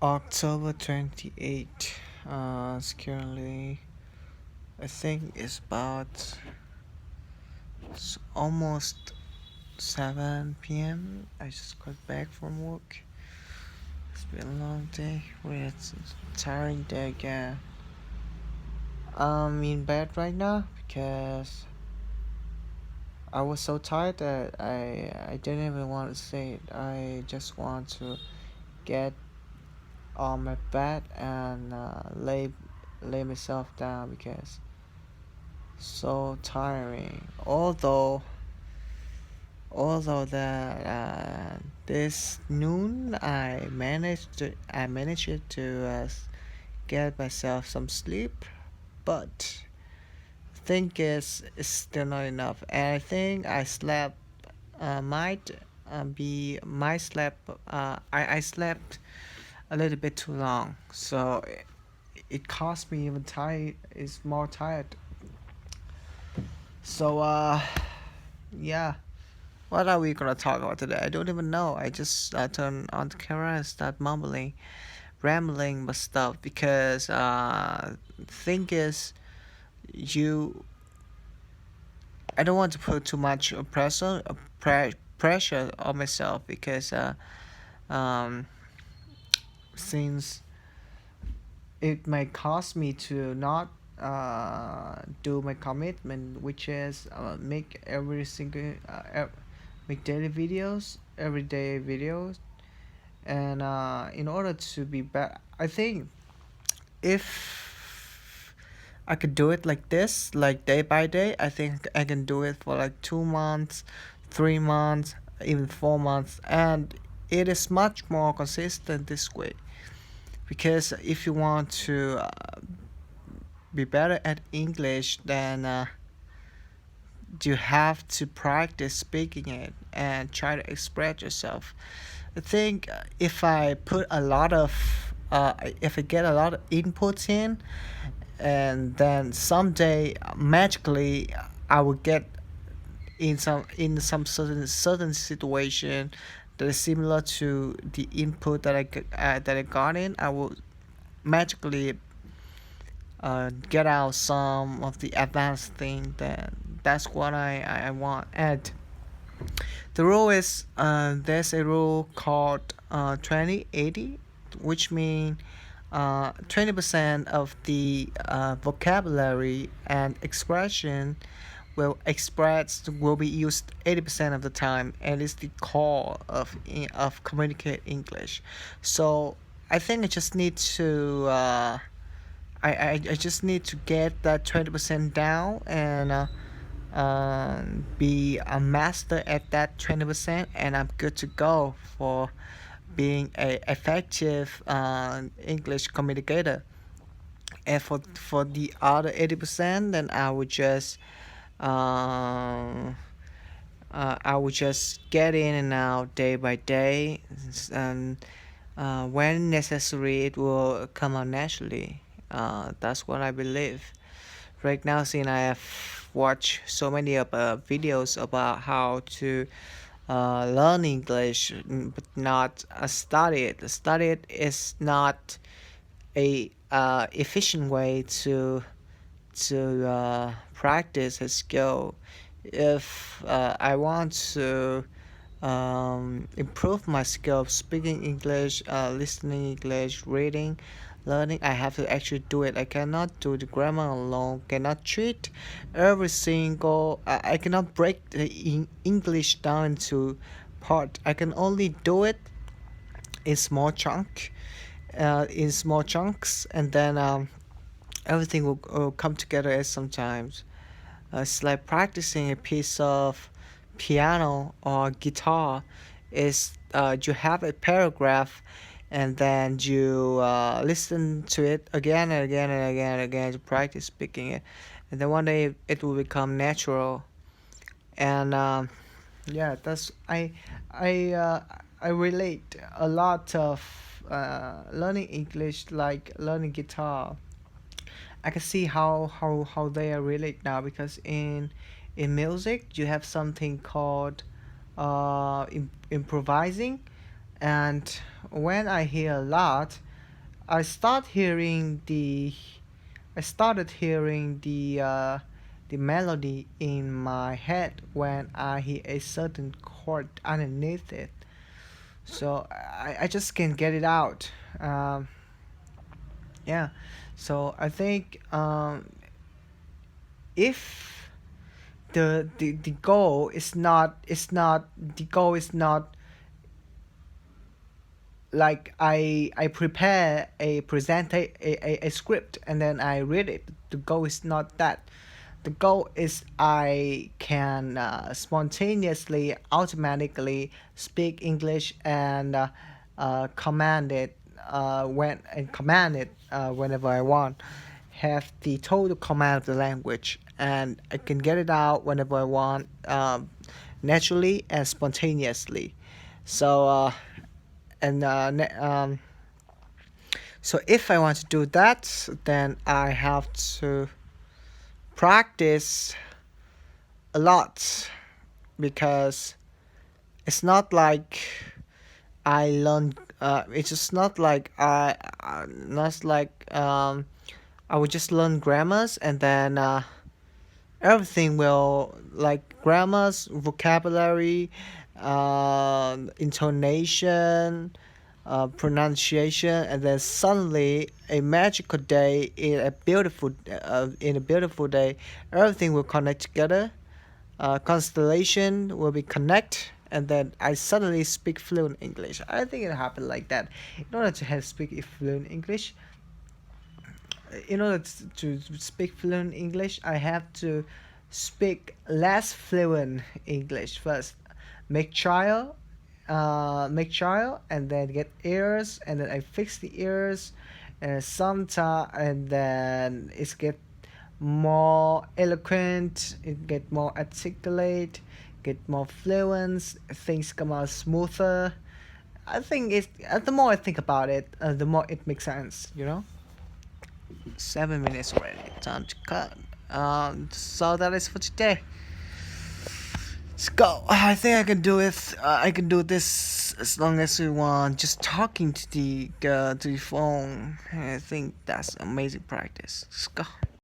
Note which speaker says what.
Speaker 1: October 28th. It's currently, I think it's about it's almost 7 p.m. I just got back from work. It's been a long day. It's a tiring day again. I'm in bed right now because I was so tired that I didn't even want to say it. I just want to get on my bed and lay myself down because so tiring. Although that this noon I managed to get myself some sleep, but think it's still not enough, and I think I slept might be my slept I slept a little bit too long, so it caused me even tired is more tired. So yeah. What are we gonna talk about today? I don't even know. I just turn on the camera and start mumbling, rambling about stuff because thing is, you. I don't want to put too much pressure on myself because um, since it might cost me to not do my commitment, which is make every single make daily videos, everyday videos, and in order to be better, I think if I could do it like this, like day by day, I think I can do it for like 2 months, 3 months, even 4 months, and it is much more consistent this way. Because if you want to be better at English, then you have to practice speaking it and try to express yourself. I think if I get a lot of inputs in, and then someday magically I will get in some certain situation that is similar to the input that I got in. I will magically get out some of the advanced thing. That's what I want. And the rule is there's a rule called 2080, which means 20% of the vocabulary and expression will be used 80% of the time, and it's the core of communicate English. So I think I just need to I just need to get that 20% down and be a master at that 20%, and I'm good to go for being a effective English communicator. And for the other 80%, then I would just get in and out day by day, and when necessary, it will come out naturally. That's what I believe. Right now, since I have watched so many videos about how to learn English, but not study it. Study it is not a efficient way to practice a skill. If I want to improve my skill of speaking English, listening English, reading, learning, I have to actually do it. I cannot do the grammar alone. Cannot treat every single. I cannot break the English down into part. I can only do it in small chunks, and then everything will come together at some times. It's like practicing a piece of piano or guitar. Is you have a paragraph, and then you listen to it again and again and again and again to practice speaking it, and then one day it will become natural. And yeah, I relate a lot of learning English like learning guitar. I can see how they are relate now, because in music you have something called improvising, and when I hear a lot, I start hearing the I started hearing the melody in my head when I hear a certain chord underneath it. So I just can't get it out. Um, yeah. So I think if the goal is not like I prepare a script and then I read it. The goal is not that. The goal is I can spontaneously, automatically speak English and command it whenever I want. Have the total command of the language, and I can get it out whenever I want, naturally and spontaneously. So and so if I want to do that, then I have to practice a lot, because it's not like I learn. It's just not like not like I would just learn grammars and then everything will, like grammars, vocabulary, intonation, pronunciation, and then suddenly a magical day in a beautiful day, everything will connect together. Constellation will be connect, and then I suddenly speak fluent English. I think it happened like that. In order to have speak fluent English, in order to speak fluent English, I have to speak less fluent English first. Make trial, and then get ears, and then I fix the ears, and sometime, and then it's get more eloquent, it get more articulate, get more fluent, things come out smoother. I think it's the more I think about it, the more it makes sense. 7 minutes already. Time to cut. So that is for today. Let's go. I think I can do it. I can do this as long as we want. Just talking to the phone. I think that's amazing practice. Let's go.